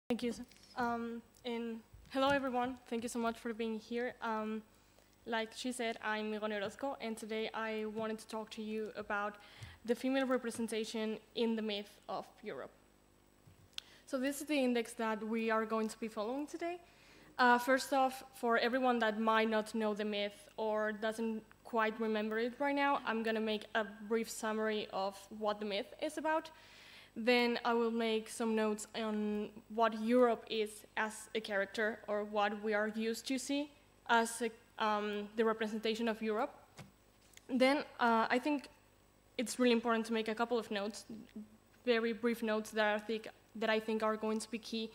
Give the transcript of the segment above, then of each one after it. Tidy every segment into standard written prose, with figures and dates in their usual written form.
Thank you. And hello, everyone. Thank you so much for being here. Like she said, I'm Igone Orozko, and today I wanted to talk to you about the female representation in the myth of Europe. So this is the index that we are going to be following today. First off, for everyone that might not know the myth or doesn't quite remember it right now, I'm going to make a brief summary of what the myth is about. Then I will make some notes on what Europe is as a character, or what we are used to see as the representation of Europe. Then I think it's really important to make a couple of notes, very brief notes that I think are going to be key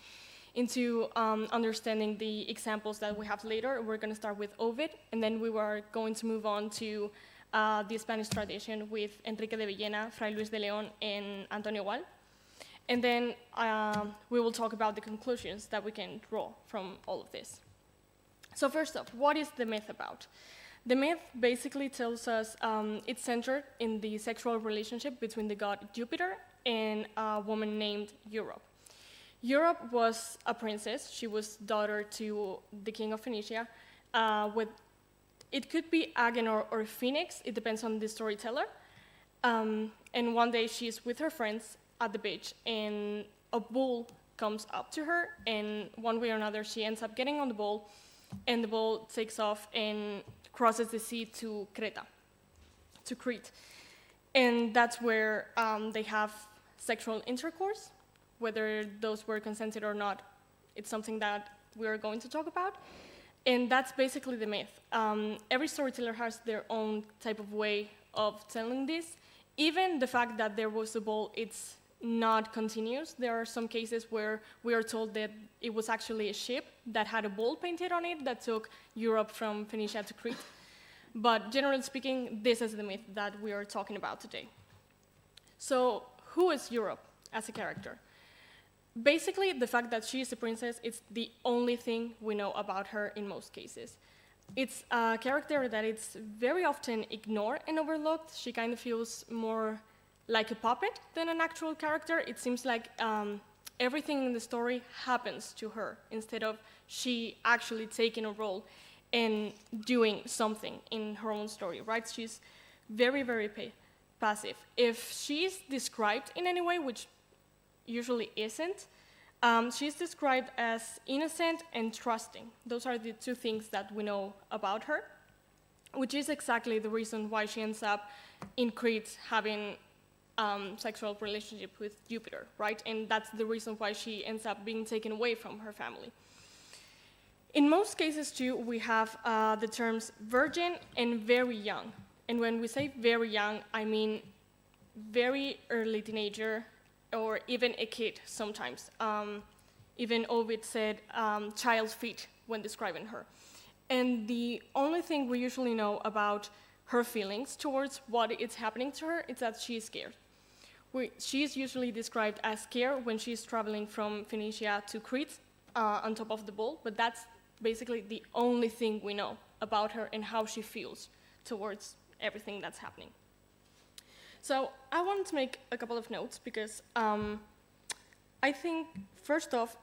into understanding the examples that we have later. We're going to start with Ovid, and then we are going to move on to the Spanish tradition with Enrique de Villena, Fray Luis de León, and Antonio Gual. And then we will talk about the conclusions that we can draw from all of this. So first off, what is the myth about? The myth basically tells us it's centered in the sexual relationship between the god Jupiter and a woman named Europe. Europe was a princess. She was daughter to the king of Phoenicia. It could be Agenor or Phoenix. It depends on the storyteller. And one day she's with her friends at the beach, and a bull comes up to her, and one way or another she ends up getting on the bull, and the bull takes off and crosses the sea to Crete. And that's where they have sexual intercourse. Whether those were consented or not, it's something that we are going to talk about. And that's basically the myth. Every storyteller has their own type of way of telling this. Even the fact that there was a bull, it's not continuous. There are some cases where we are told that it was actually a ship that had a bull painted on it that took Europe from Phoenicia to Crete. But generally speaking, this is the myth that we are talking about today. So who is Europe as a character? Basically, the fact that she is a princess is the only thing we know about her in most cases. It's a character that it's very often ignored and overlooked. She kind of feels more like a puppet than an actual character. It seems like everything in the story happens to her instead of she actually taking a role and doing something in her own story, right? She's very, very passive. If she's described in any way, which usually isn't, she's described as innocent and trusting. Those are the two things that we know about her, which is exactly the reason why she ends up in Crete having sexual relationship with Jupiter, right? And that's the reason why she ends up being taken away from her family. In most cases, too, we have the terms virgin and very young. And when we say very young, I mean very early teenager, or even a kid sometimes. Even Ovid said child's feet when describing her. And the only thing we usually know about her feelings towards what is happening to her is that she is scared. She is usually described as scared when she's traveling from Phoenicia to Crete on top of the bull, but that's basically the only thing we know about her and how she feels towards everything that's happening. So I wanted to make a couple of notes because I think, first off,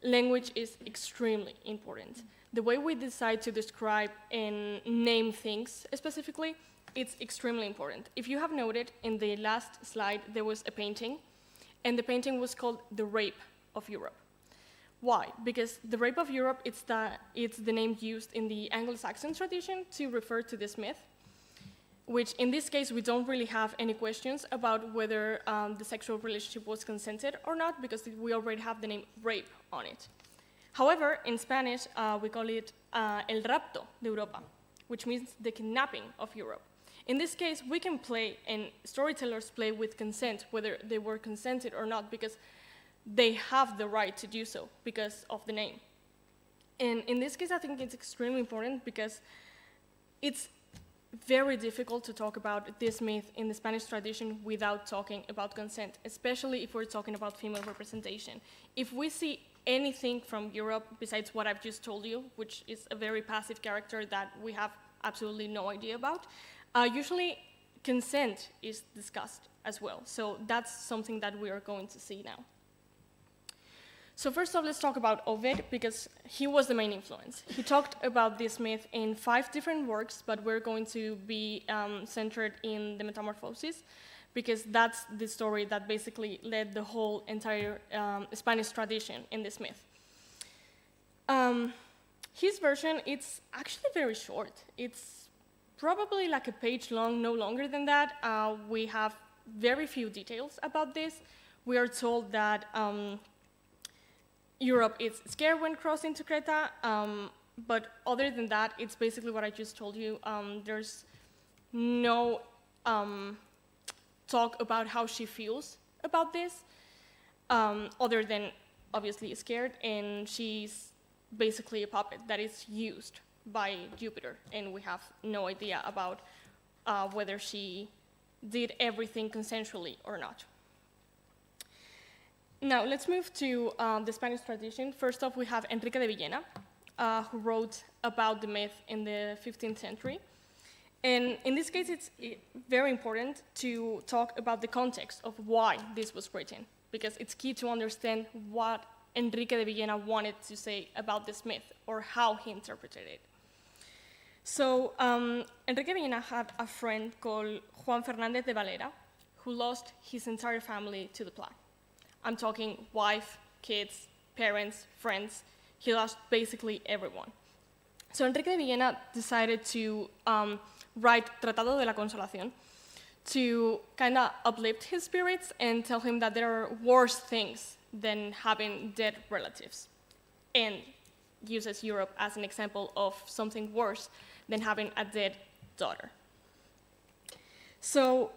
language is extremely important. The way we decide to describe and name things specifically, it's extremely important. If you have noted, in the last slide, there was a painting, and the painting was called The Rape of Europe. Why? Because the Rape of Europe, it's the name used in the Anglo-Saxon tradition to refer to this myth, which in this case, we don't really have any questions about whether the sexual relationship was consented or not, because we already have the name rape on it. However, in Spanish, we call it el rapto de Europa, which means the kidnapping of Europe. In this case, we can play, and storytellers play with consent, whether they were consented or not, because they have the right to do so because of the name. And in this case, I think it's extremely important because it's very difficult to talk about this myth in the Spanish tradition without talking about consent, especially if we're talking about female representation. If we see anything from Europe besides what I've just told you, which is a very passive character that we have absolutely no idea about, usually consent is discussed as well. So that's something that we are going to see now. So first off, let's talk about Ovid, because he was the main influence. He talked about this myth in 5 different works, but we're going to be centered in the Metamorphosis, because that's the story that basically led the whole entire Spanish tradition in this myth. His version, it's actually very short. It's probably like a page long, no longer than that. We have very few details about this. We are told that Europe is scared when crossing to Creta, but other than that, it's basically what I just told you. There's no talk about how she feels about this, other than obviously scared, and she's basically a puppet that is used by Jupiter, and we have no idea about whether she did everything consensually or not. Now, let's move to the Spanish tradition. First off, we have Enrique de Villena, who wrote about the myth in the 15th century. And in this case, it's very important to talk about the context of why this was written, because it's key to understand what Enrique de Villena wanted to say about this myth, or how he interpreted it. So Enrique de Villena had a friend called Juan Fernández de Varela, who lost his entire family to the plague. I'm talking wife, kids, parents, friends. He lost basically everyone. So Enrique de Villena decided to write Tratado de la Consolación to kind of uplift his spirits and tell him that there are worse things than having dead relatives, and uses Europe as an example of something worse than having a dead daughter. So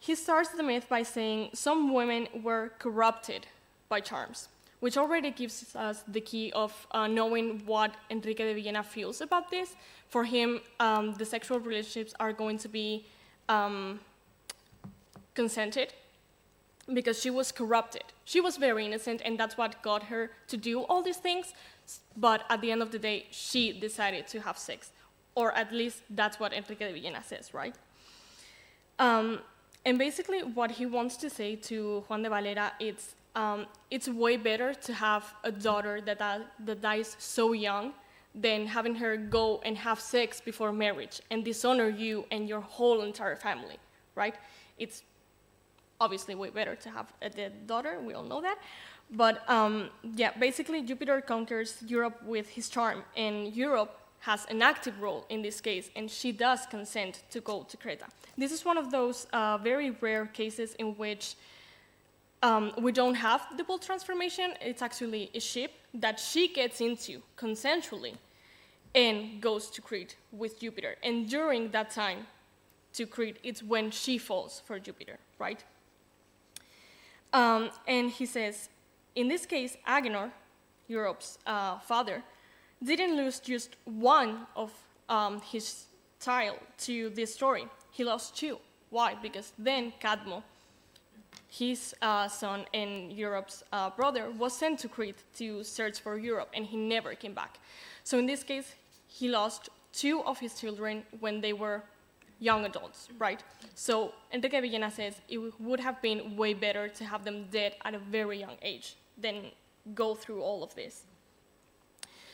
he starts the myth by saying some women were corrupted by charms, which already gives us the key of knowing what Enrique de Villena feels about this. For him, the sexual relationships are going to be consented, because she was corrupted. She was very innocent, and that's what got her to do all these things, but at the end of the day, she decided to have sex, or at least that's what Enrique de Villena says, right? And basically what he wants to say to Juan de Valera is, it's way better to have a daughter that dies so young than having her go and have sex before marriage and dishonor you and your whole entire family, right? It's obviously way better to have a dead daughter, we all know that. But yeah, basically Jupiter conquers Europe with his charm, and Europe has an active role in this case, and she does consent to go to Creta. This is one of those very rare cases in which we don't have the bold transformation. It's actually a ship that she gets into consensually and goes to Crete with Jupiter. And during that time to Crete, it's when she falls for Jupiter, right? And he says, in this case, Agenor, Europe's father, didn't lose just one of his child to this story. He lost 2. Why? Because then Cadmo, his son and Europe's brother, was sent to Crete to search for Europe, and he never came back. So in this case, he lost 2 of his children when they were young adults, right? So Enrique Villena says it would have been way better to have them dead at a very young age than go through all of this.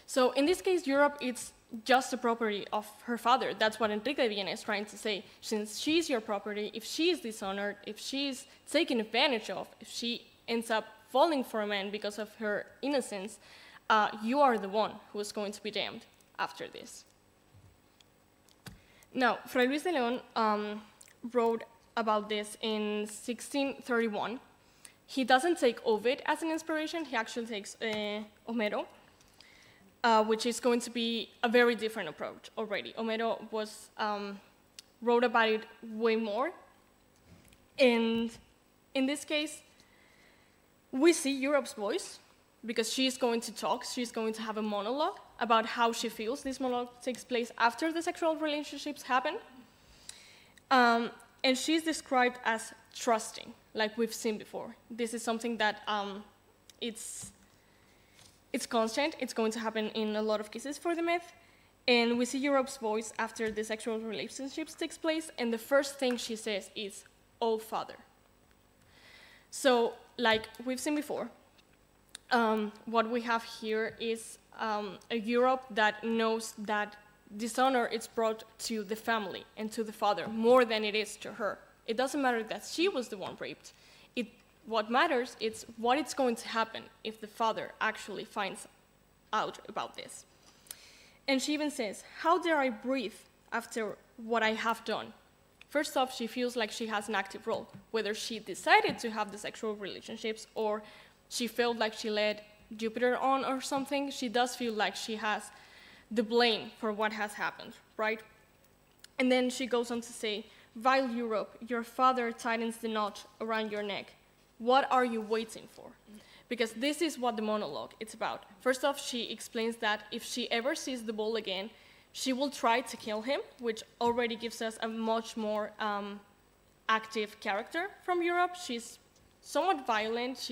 So in this case, Europe, it's just a property of her father. That's what Enrique Villena is trying to say. Since she's your property, if she is dishonored, if she's taken advantage of, if she ends up falling for a man because of her innocence, you are the one who is going to be damned after this. Now, Fray Luis de León wrote about this in 1631. He doesn't take Ovid as an inspiration, he actually takes Homero, which is going to be a very different approach already. Homero wrote about it way more. And in this case, we see Europe's voice, because she's going to talk, she's going to have a monologue about how she feels. This monologue takes place after the sexual relationships happen. And she's described as trusting, like we've seen before. This is something that it's constant. It's going to happen in a lot of cases for the myth. And we see Europe's voice after the sexual relationships takes place, and the first thing she says is, "Oh, Father." So, like we've seen before, what we have here is a Europe that knows that dishonor is brought to the family and to the father more than it is to her. It doesn't matter that she was the one raped. What matters is what is going to happen if the father actually finds out about this. And she even says, "How dare I breathe after what I have done?" First off, she feels like she has an active role, whether she decided to have the sexual relationships or she felt like she led Jupiter on or something. She does feel like she has the blame for what has happened, right? And then she goes on to say, "Vile Europe, your father tightens the knot around your neck. What are you waiting for?" Because this is what the monologue is about. First off, she explains that if she ever sees the bull again, she will try to kill him, which already gives us a much more active character from Europe. She's somewhat violent.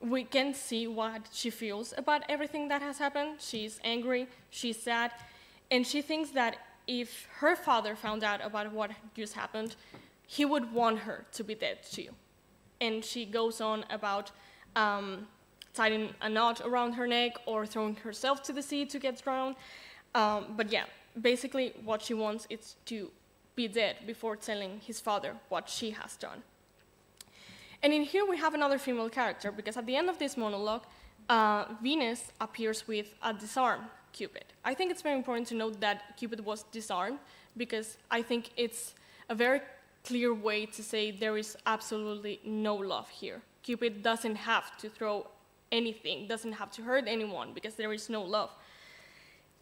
We can see what she feels about everything that has happened. She's angry, she's sad, and she thinks that if her father found out about what just happened, he would want her to be dead too. And she goes on about tying a knot around her neck or throwing herself to the sea to get drowned. But yeah, basically what she wants is to be dead before telling his father what she has done. And in here we have another female character, because at the end of this monologue, Venus appears with a disarmed Cupid. I think it's very important to note that Cupid was disarmed, because I think it's a very clear way to say there is absolutely no love here. Cupid doesn't have to throw anything, doesn't have to hurt anyone, because there is no love.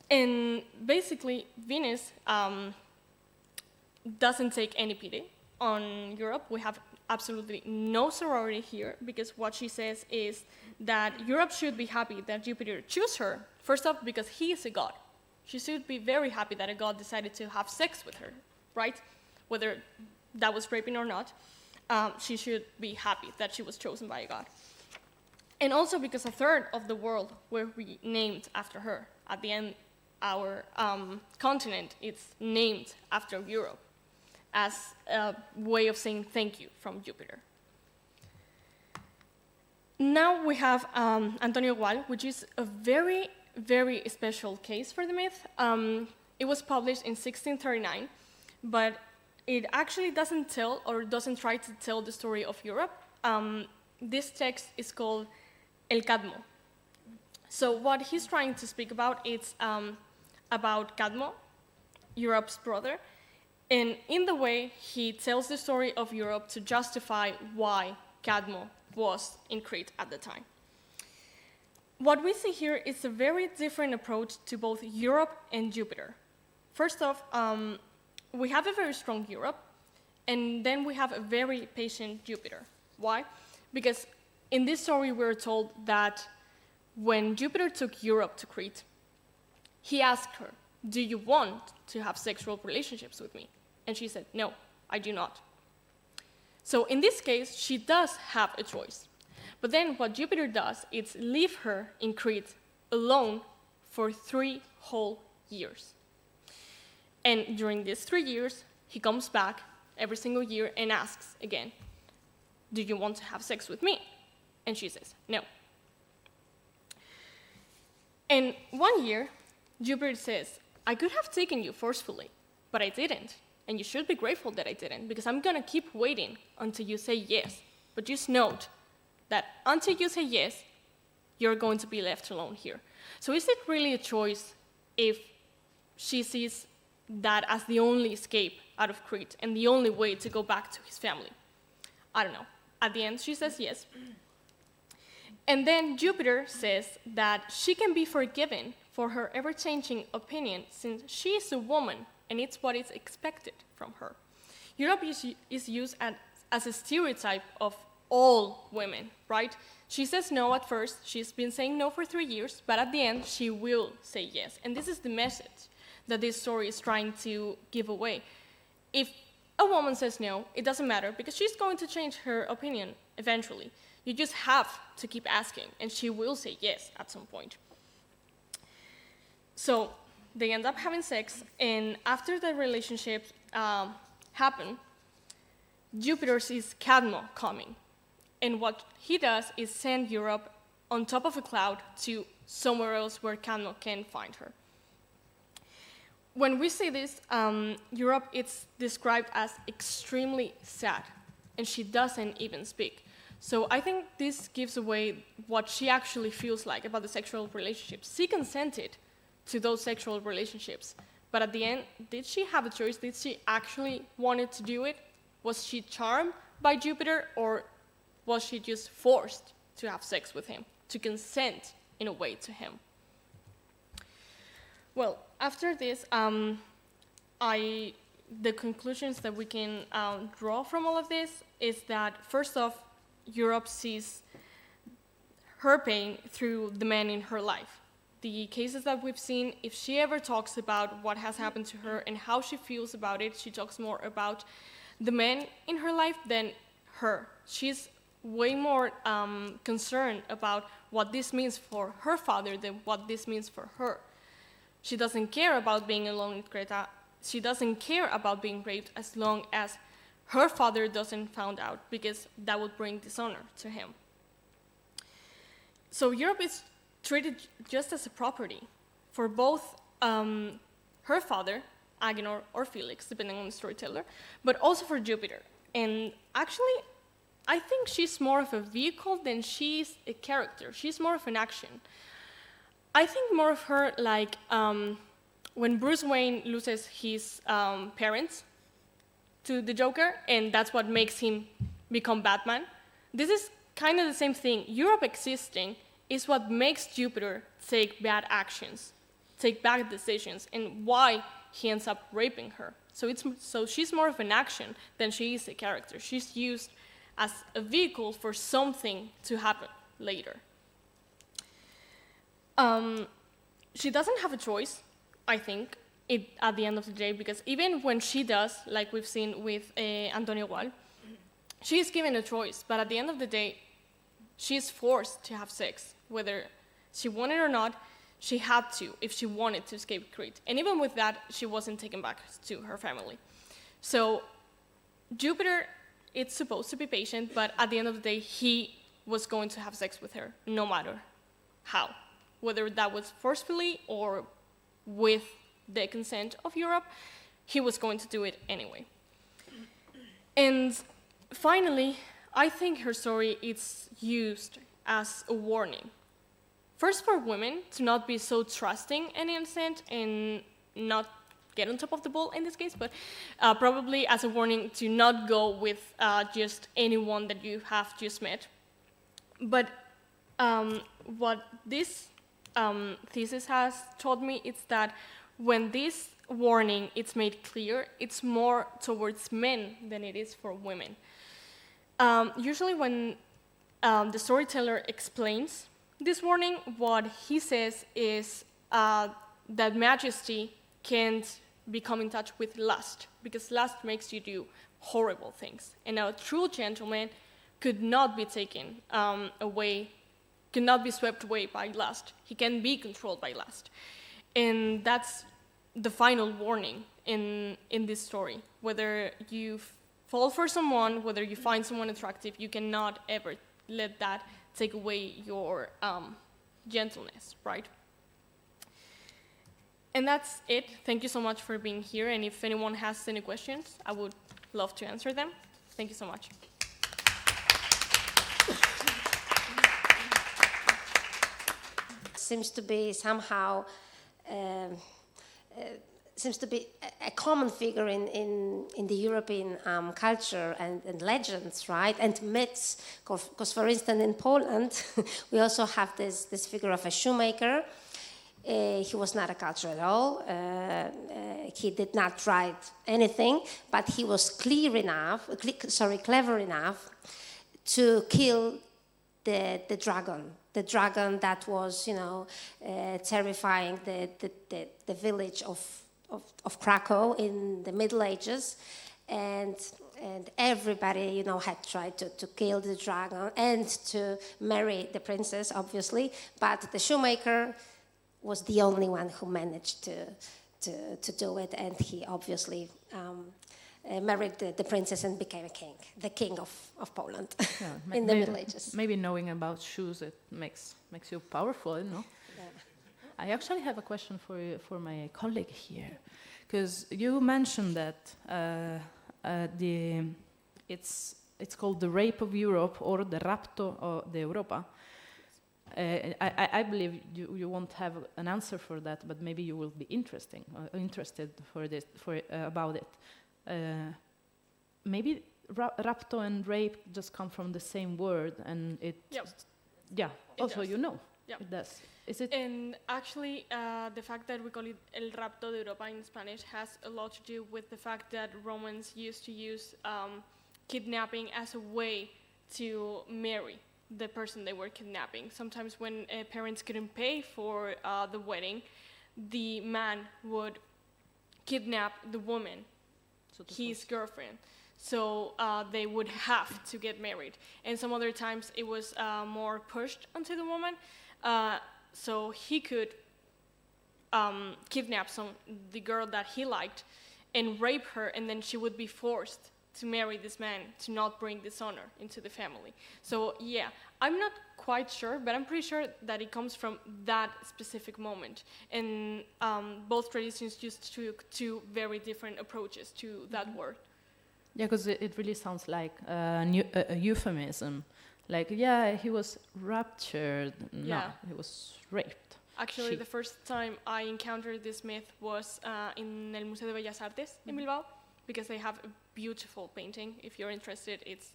And basically, Venus doesn't take any pity on Europe. We have absolutely no sorority here, because what she says is that Europe should be happy that Jupiter chose her, first off, because he is a god. She should be very happy that a god decided to have sex with her, right? Whether that was raping or not, she should be happy that she was chosen by a god. And also because a third of the world were named after her. At the end, our continent is named after Europe as a way of saying thank you from Jupiter. Now we have Antonio Gual, which is a very, very special case for the myth. It was published in 1639, but it actually doesn't tell or doesn't try to tell the story of Europe. This text is called El Cadmo. So what he's trying to speak about is about Cadmo, Europe's brother, and in the way he tells the story of Europe to justify why Cadmo was in Crete at the time. What we see here is a very different approach to both Europe and Jupiter. First off, we have a very strong Europe, and then we have a very patient Jupiter. Why? Because in this story we're told that when Jupiter took Europe to Crete, he asked her, "Do you want to have sexual relationships with me?" And she said, "No, I do not." So in this case, she does have a choice. But then what Jupiter does is leave her in Crete alone for 3 whole years. And during these 3 years, he comes back every single year and asks again, "Do you want to have sex with me?" And she says, "No." And one year, Jupiter says, "I could have taken you forcefully, but I didn't. And you should be grateful that I didn't, because I'm going to keep waiting until you say yes. But just note that until you say yes, you're going to be left alone here." So is it really a choice if she sees that as the only escape out of Crete and the only way to go back to his family? I don't know. At the end, she says yes. And then Jupiter says that she can be forgiven for her ever-changing opinion since she is a woman and it's what is expected from her. Europe is used as a stereotype of all women, right? She says no at first. She's been saying no for 3 years, but at the end, she will say yes. And this is the message that this story is trying to give away. If a woman says no, it doesn't matter, because she's going to change her opinion eventually. You just have to keep asking, and she will say yes at some point. So they end up having sex, and after the relationship happened, Jupiter sees Cadmo coming, And what he does is send Europe on top of a cloud to somewhere else where Camno can find her. When we say this, Europe, it's described as extremely sad, and she doesn't even speak. So I think this gives away what she actually feels like about the sexual relationships. She consented to those sexual relationships, but at the end, did she have a choice? Did she actually wanted to do it? Was she charmed by Jupiter, or was she just forced to have sex with him, to consent in a way to him? Well, after this, the conclusions that we can draw from all of this is that, first off, Europe sees her pain through the men in her life. The cases that we've seen, if she ever talks about what has happened to her and how she feels about it, she talks more about the men in her life than her. She's way more concerned about what this means for her father than what this means for her. She doesn't care about being alone with Greta. She doesn't care about being raped as long as her father doesn't find out, because that would bring dishonor to him. So Europe is treated just as a property for both her father, Agenor or Felix, depending on the storyteller, but also for Jupiter. And actually, I think she's more of a vehicle than she's a character. She's more of an action. I think more of her like when Bruce Wayne loses his parents to the Joker, and that's what makes him become Batman. This is kind of the same thing. Europe existing is what makes Jupiter take bad actions, take bad decisions, and why he ends up raping her. So she's more of an action than she is a character. She's used as a vehicle for something to happen later. She doesn't have a choice, I think, at the end of the day, because even when she does, like we've seen with Antonio Gual, she's given a choice, but at the end of the day, she's forced to have sex. Whether she wanted or not, she had to if she wanted to escape Crete. And even with that, she wasn't taken back to her family. So Jupiter, it's supposed to be patient, but at the end of the day, he was going to have sex with her, no matter how. Whether that was forcefully or with the consent of Europe, he was going to do it anyway. And finally, I think her story is used as a warning. First, for women to not be so trusting and innocent and not get on top of the ball in this case, but probably as a warning to not go with just anyone that you have just met. But what this thesis has taught me is that when this warning is made clear, it's more towards men than it is for women. Usually when the storyteller explains this warning, what he says is that majesty can't become in touch with lust, because lust makes you do horrible things. And a true gentleman could not be taken away, cannot be swept away by lust. He can be controlled by lust. And that's the final warning in this story. Whether you fall for someone, whether you find someone attractive, you cannot ever let that take away your gentleness, right? And that's it. Thank you so much for being here. And if anyone has any questions, I would love to answer them. Thank you so much. Seems to be somehow seems to be a common figure in the European culture and legends, right? And myths. Because, for instance, in Poland, we also have this figure of a shoemaker. He was not a culture at all. He did not write anything, but he was clever enough to kill the dragon. The dragon that was, terrifying the village of Krakow in the Middle Ages, and everybody, had tried to kill the dragon and to marry the princess, obviously. But the shoemaker was the only one who managed to do it, and he obviously married the princess and became a king, the king of Poland Yeah, in the Middle Ages. Maybe knowing about shoes, it makes you powerful, you know? Yeah. I actually have a question for my colleague here, because you mentioned that it's called the rape of Europe or the rapto de Europa. I believe you won't have an answer for that, but maybe you will be interested about it. Maybe rapto and rape just come from the same word, and it. Yep. Yeah. It Also, does. you know. Yep. It does. Is it? And actually, the fact that we call it el rapto de Europa in Spanish has a lot to do with the fact that Romans used to use kidnapping as a way to marry the person they were kidnapping. Sometimes when parents couldn't pay for the wedding, the man would kidnap the woman, So to his girlfriend. So they would have to get married. And some other times it was more pushed onto the woman. So he could kidnap the girl that he liked and rape her, and then she would be forced to marry this man to not bring dishonor into the family. So yeah, I'm not quite sure, but I'm pretty sure that it comes from that specific moment. And both traditions used two very different approaches to that word. Yeah, because it really sounds like a euphemism. Like, yeah, he was raptured. No, Yeah. he was raped. Actually, the first time I encountered this myth was in el Museo de Bellas Artes in Bilbao, because they have a beautiful painting. If you're interested, it's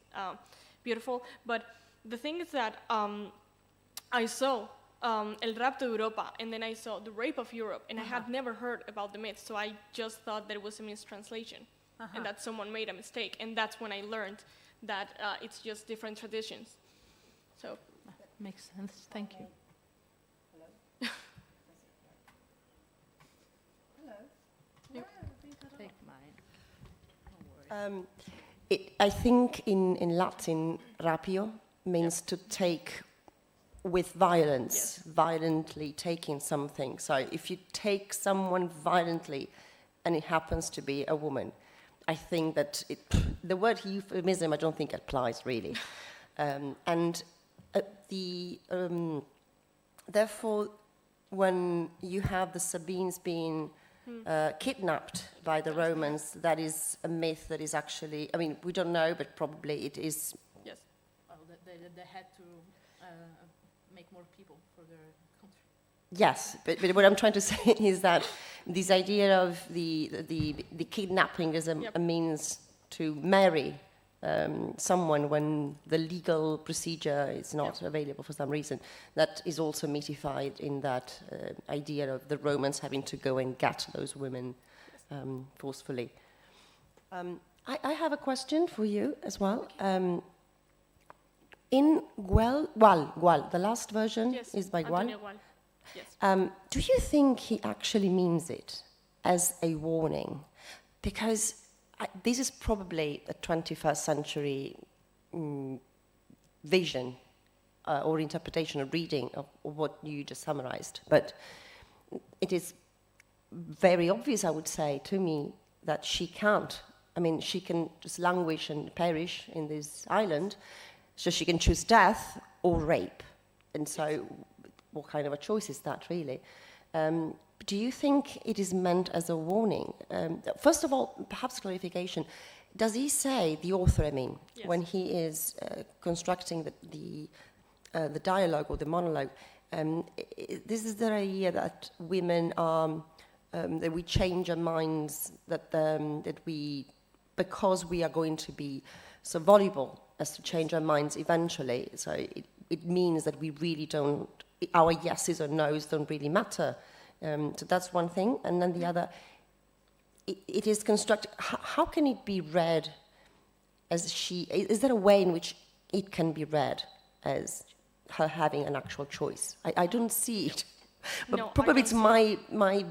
beautiful. But the thing is that I saw El Rapto de Europa, and then I saw the Rape of Europe, and I had never heard about the myth, so I just thought that it was a mistranslation, and that someone made a mistake. And that's when I learned that it's just different traditions. So Makes sense. Thank you. Take mine. I think in Latin, rapio means to take with violence, violently taking something. So if you take someone violently and it happens to be a woman, I think that the word euphemism I don't think applies really. Therefore, when you have the Sabines being kidnapped by the Romans, that is a myth that is actually, I mean, we don't know, but probably it is. yes. Well, they had to make more people for their country. Yes, but what I'm trying to say is that this idea of the kidnapping as a means to marry someone when the legal procedure is not available for some reason, that is also mythified in that idea of the Romans having to go and get those women forcefully. I have a question for you as well. In Gual, the last version is by Gual. Antonio Gual. Yes. Do you think he actually means it as a warning? Because this is probably a 21st century vision or interpretation or reading of what you just summarized. But it is very obvious, I would say, to me, that she can't. I mean, she can just languish and perish in this island, so she can choose death or rape. And so what kind of a choice is that, really? Do you think it is meant as a warning? First of all, perhaps clarification. Does he say, the author, I mean, when he is constructing the dialogue or the monologue, this is the idea that women are, that we change our minds, that we, because we are going to be so voluble as to change our minds eventually, so it means that we really don't, our yeses or nos don't really matter. So that's one thing. And then the other, it is constructed, how can it be read as is there a way in which it can be read as her having an actual choice? I don't see it. But No, probably it's my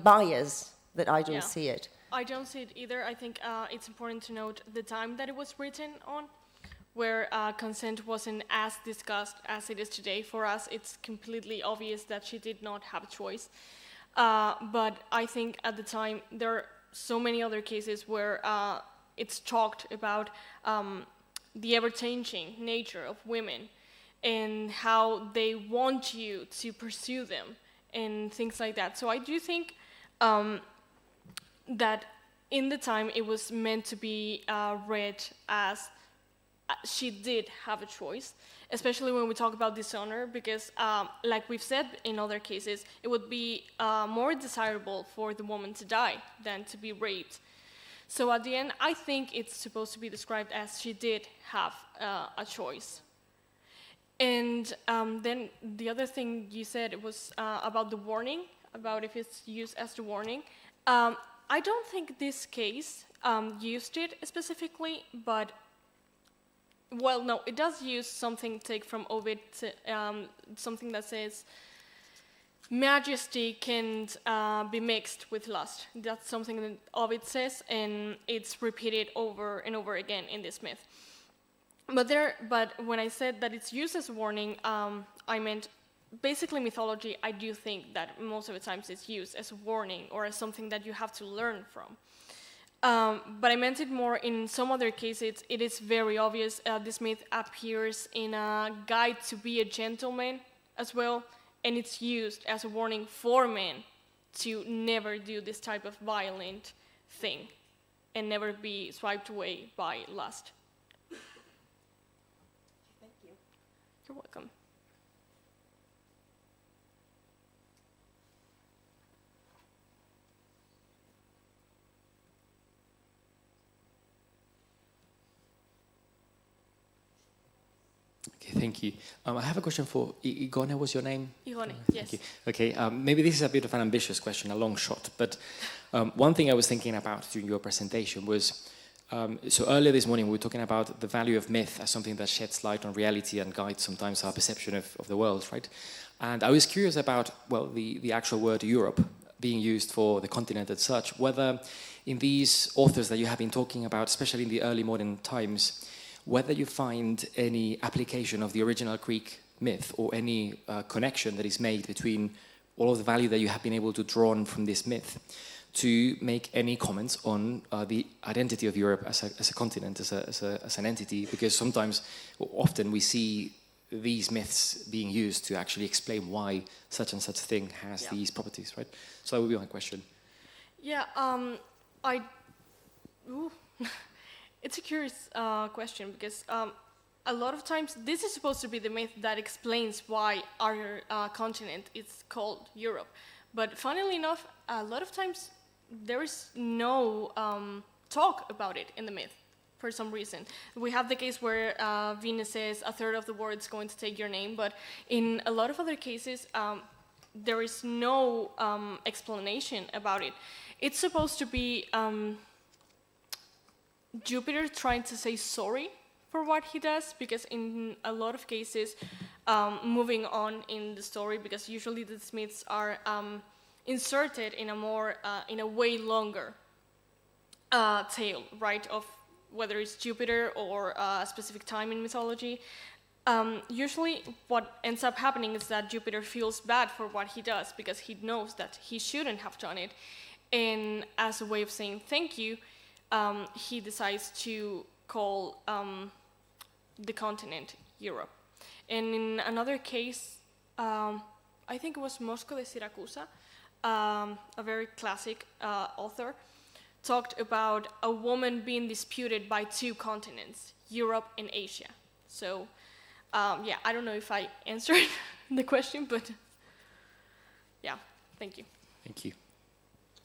bias that I don't see it. I don't see it either. I think it's important to note the time that it was written on, where consent wasn't as discussed as it is today. For us, it's completely obvious that she did not have a choice. But I think at the time, there are so many other cases where it's talked about the ever-changing nature of women and how they want you to pursue them and things like that. So I do think that in the time it was meant to be read as she did have a choice, especially when we talk about dishonor, because like we've said in other cases, it would be more desirable for the woman to die than to be raped. So at the end, I think it's supposed to be described as she did have a choice. And then the other thing you said was about the warning, about if it's used as the warning. I don't think this case used it specifically, but, well, no, it does use something take from Ovid, something that says, majesty can be mixed with lust. That's something that Ovid says, and it's repeated over and over again in this myth. But when I said that it's used as a warning, I meant basically mythology. I do think that most of the times it's used as a warning or as something that you have to learn from. But I meant it more in some other cases. It is very obvious. This myth appears in a guide to be a gentleman as well, and it's used as a warning for men to never do this type of violent thing and never be swiped away by lust. Thank you. You're welcome. Okay, thank you. I have a question for Igone. Was your name? Igone, yes. Thank you. Okay, maybe this is a bit of an ambitious question, a long shot, but one thing I was thinking about during your presentation was, so earlier this morning we were talking about the value of myth as something that sheds light on reality and guides sometimes our perception of the world, right? And I was curious about, well, the actual word Europe being used for the continent as such, whether in these authors that you have been talking about, especially in the early modern times, whether you find any application of the original Greek myth or any connection that is made between all of the value that you have been able to draw on from this myth to make any comments on the identity of Europe as a continent, as an entity, because sometimes, or often we see these myths being used to actually explain why such and such thing has these properties, right? So that would be my question. Yeah, it's a curious question because a lot of times this is supposed to be the myth that explains why our continent is called Europe. But funnily enough, a lot of times there is no talk about it in the myth for some reason. We have the case where Venus says a third of the world is going to take your name, but in a lot of other cases, there is no explanation about it. It's supposed to be Jupiter trying to say sorry for what he does, because in a lot of cases, moving on in the story, because usually the myths are inserted in a more, in a way longer tale, right, of whether it's Jupiter or a specific time in mythology. Usually what ends up happening is that Jupiter feels bad for what he does because he knows that he shouldn't have done it. And as a way of saying thank you, he decides to call the continent Europe. And in another case, I think it was Mosco de Siracusa, a very classic author, talked about a woman being disputed by two continents, Europe and Asia. So, yeah, I don't know if I answered the question, but yeah, thank you. Thank you.